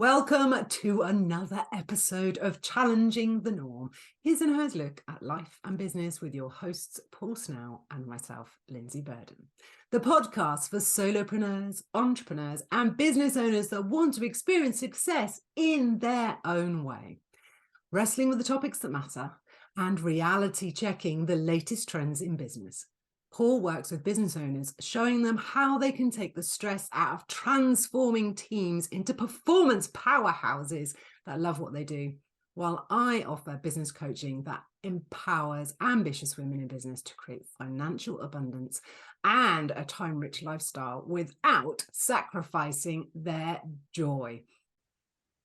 Welcome to another episode of Challenging the Norm. Here's an hers look at life and business with your hosts, Paul Snell and myself, Lindsey Burden. The podcast for solopreneurs, entrepreneurs, and business owners that want to experience success in their own way. Wrestling with the topics that matter and reality checking the latest trends in business. Paul works with business owners, showing them how they can take the stress out of transforming teams into performance powerhouses that love what they do, while I offer business coaching that empowers ambitious women in business to create financial abundance and a time-rich lifestyle without sacrificing their joy.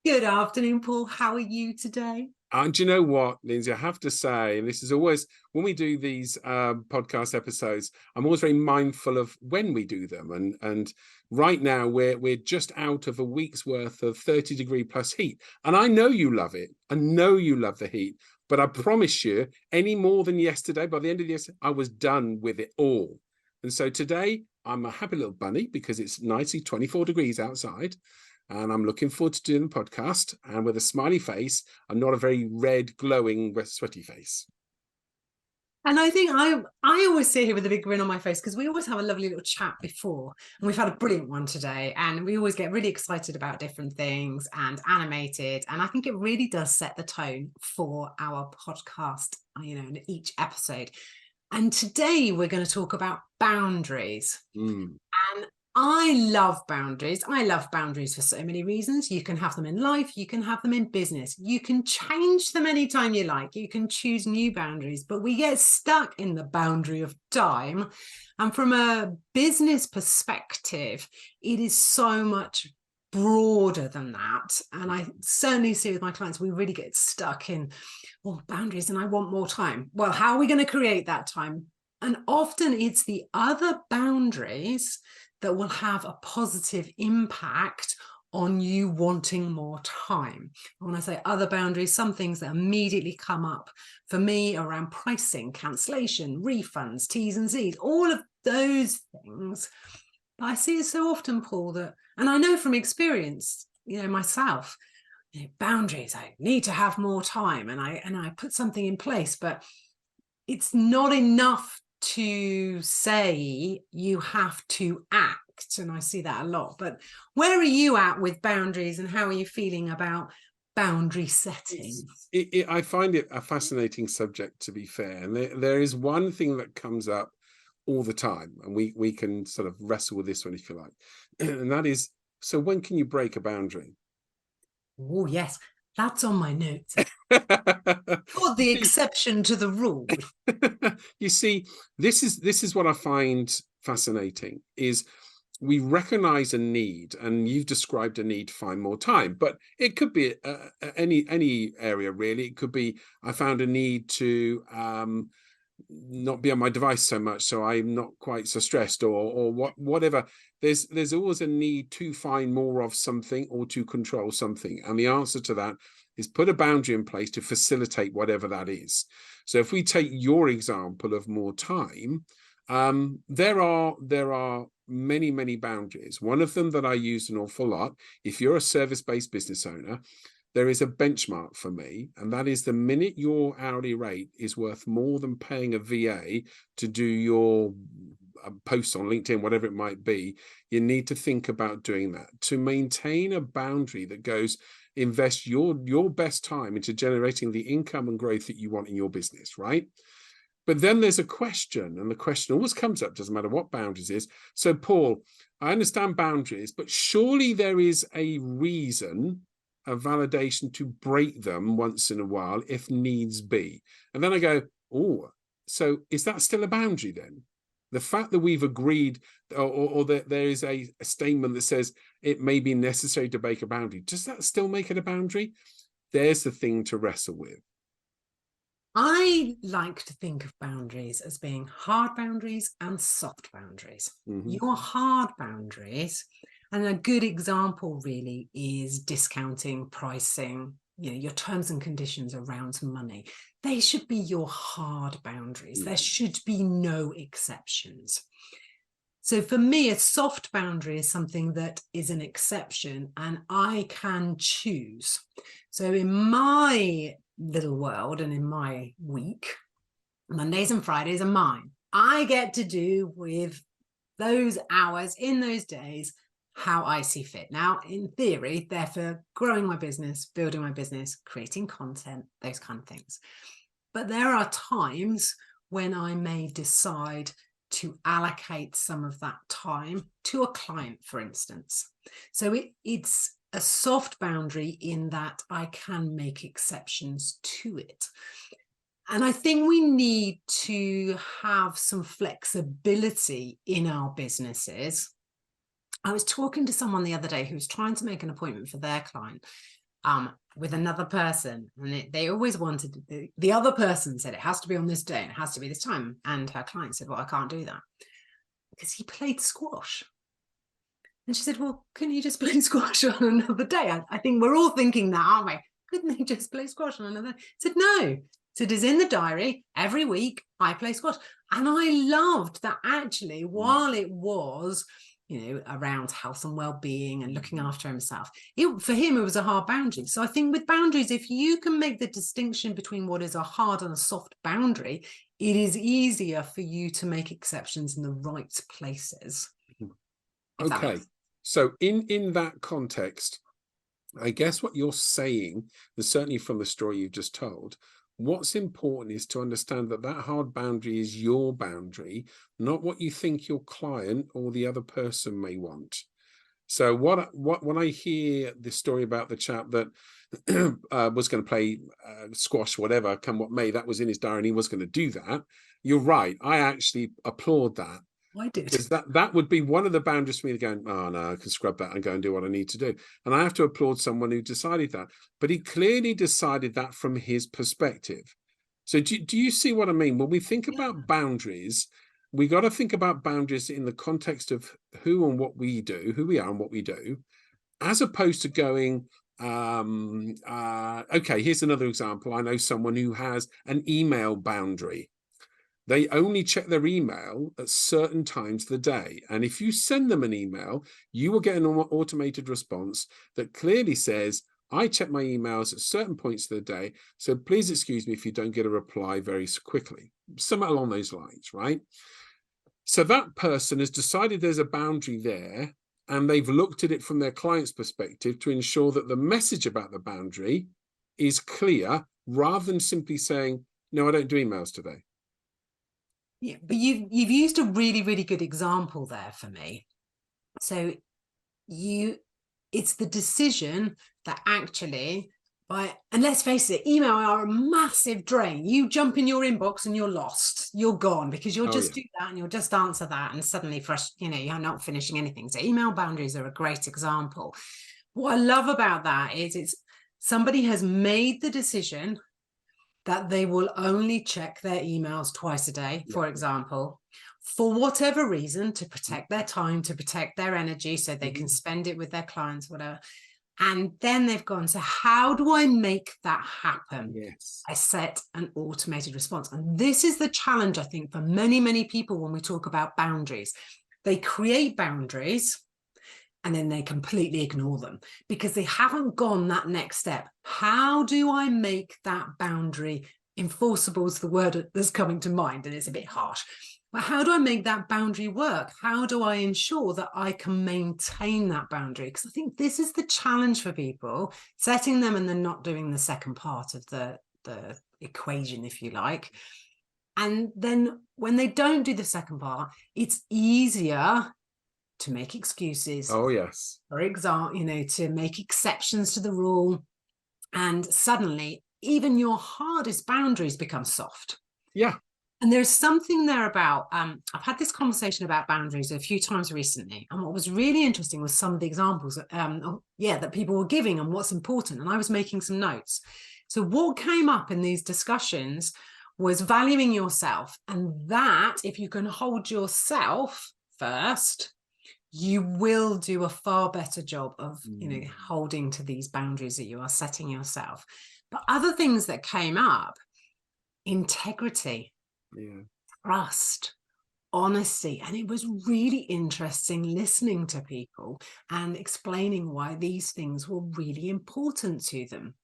Good afternoon, Paul. How are you today? And do you know what, Lindsay, I have to say, and this is always, when we do these podcast episodes, I'm always very mindful of when we do them. And right now, we're just out of a week's worth of 30-degree plus heat. And I know you love it. I know you love the heat. But I promise you, any more than yesterday, by the end of yesterday, I was done with it all. And so today, I'm a happy little bunny because it's nicely 24 degrees outside. And I'm looking forward to doing the podcast, and with a smiley face and not a very red, glowing, sweaty face. And I think I always sit here with a big grin on my face because we always have a lovely little chat before, and we've had a brilliant one today, and we always get really excited about different things and animated. And I think it really does set the tone for our podcast, in each episode. And today we're going to talk about boundaries. And I love boundaries. I love boundaries for so many reasons. You can have them in life. You can have them in business. You can change them anytime you like. You can choose new boundaries, but we get stuck in the boundary of time. And from a business perspective, it is so much broader than that. And I certainly see with my clients, we really get stuck in, boundaries, and I want more time. Well, how are we going to create that time? And often it's the other boundaries that will have a positive impact on you wanting more time. And when I say other boundaries, some things that immediately come up for me around pricing, cancellation, refunds, T's and C's, all of those things. But I see it so often, Paul, that, and I know from experience, myself, boundaries, I need to have more time, and I put something in place, but it's not enough to say you have to act. And I see that a lot. But where are you at with boundaries, and how are you feeling about boundary setting? I find it a fascinating subject, to be fair. And there is one thing that comes up all the time, and we can sort of wrestle with this one if you like. And that is, so when can you break a boundary? Oh, yes. That's on my notes. Or the exception to the rule. You see, this is what I find fascinating, is we recognize a need, and you've described a need to find more time, but it could be any area, really. It could be, I found a need to not be on my device so much, so I'm not quite so stressed, or whatever. There's always a need to find more of something or to control something, and the answer to that is put a boundary in place to facilitate whatever that is. So if we take your example of more time, there are many boundaries. One of them that I use an awful lot, if you're a service-based business owner, there is a benchmark for me, and that is the minute your hourly rate is worth more than paying a VA to do your posts on LinkedIn, whatever it might be, you need to think about doing that. To maintain a boundary that goes, invest your best time into generating the income and growth that you want in your business, right? But then there's a question, and the question always comes up, doesn't matter what boundaries is. So, Paul, I understand boundaries, but surely there is a reason, a validation to break them once in a while if needs be. And then I go, so is that still a boundary then? The fact that we've agreed, or that there is a statement that says it may be necessary to break a boundary, does that still make it a boundary? There's the thing to wrestle with. I like to think of boundaries as being hard boundaries and soft boundaries. Your hard boundaries, and a good example really is discounting, pricing, your terms and conditions around money. They should be your hard boundaries. There should be no exceptions. So for me, a soft boundary is something that is an exception and I can choose. So in my little world and in my week, Mondays and Fridays are mine. I get to do with those hours in those days how I see fit. Now, in theory, they're for growing my business, building my business, creating content, those kind of things. But there are times when I may decide to allocate some of that time to a client, for instance. So it's a soft boundary in that I can make exceptions to it. And I think we need to have some flexibility in our businesses. I was talking to someone the other day who was trying to make an appointment for their client with another person. And they always wanted, the other person said it has to be on this day and it has to be this time. And her client said, well, I can't do that because he played squash. And she said, well, can you just play squash on another day? I think we're all thinking that, aren't we? Couldn't they just play squash on another day? I said, no. So it is in the diary every week I play squash. And I loved that actually, while it was, around health and well-being and looking after himself, for him, it was a hard boundary. So I think with boundaries, if you can make the distinction between what is a hard and a soft boundary, it is easier for you to make exceptions in the right places. Okay. So in that context, I guess what you're saying, and certainly from the story you've just told, what's important is to understand that that hard boundary is your boundary, not what you think your client or the other person may want. So when I hear this story about the chap that was going to play squash, whatever, come what may, that was in his diary and he was going to do that, you're right. I actually applaud that. I did. Because that would be one of the boundaries for me to go, oh no, I can scrub that and go and do what I need to do. And I have to applaud someone who decided that. But he clearly decided that from his perspective. So do you see what I mean? When we think about boundaries, we got to think about boundaries in the context of who and what we do, who we are and what we do, as opposed to going, okay, here's another example. I know someone who has an email boundary. They only check their email at certain times of the day. And if you send them an email, you will get an automated response that clearly says, I check my emails at certain points of the day, so please excuse me if you don't get a reply very quickly. Somewhere along those lines, right? So that person has decided there's a boundary there, and they've looked at it from their client's perspective to ensure that the message about the boundary is clear, rather than simply saying, no, I don't do emails today. Yeah, but you've used a really, really good example there for me. So it's the decision that actually, and let's face it, email are a massive drain. You jump in your inbox and you're lost. You're gone because you'll just do that and you'll just answer that, and suddenly you're not finishing anything. So email boundaries are a great example. What I love about that is somebody has made the decision that they will only check their emails twice a day, for example, for whatever reason, to protect their time, to protect their energy, so they can spend it with their clients, whatever. And then they've gone, so how do I make that happen? Yes. I set an automated response. And this is the challenge, I think, for many, many people when we talk about boundaries. They create boundaries and then they completely ignore them because they haven't gone that next step. How do I make that boundary enforceable is the word that's coming to mind, and it's a bit harsh. But how do I make that boundary work? How do I ensure that I can maintain that boundary? Because I think this is the challenge for people, setting them and then not doing the second part of the equation, if you like. And then when they don't do the second part, it's easier to make excuses. Oh, yes. For example, to make exceptions to the rule. And suddenly, even your hardest boundaries become soft. Yeah. And there's something there about, I've had this conversation about boundaries a few times recently. And what was really interesting was some of the examples that people were giving and what's important. And I was making some notes. So what came up in these discussions was valuing yourself. And that if you can hold yourself first, you will do a far better job of, holding to these boundaries that you are setting yourself. But other things that came up, integrity, trust, honesty. And it was really interesting listening to people and explaining why these things were really important to them.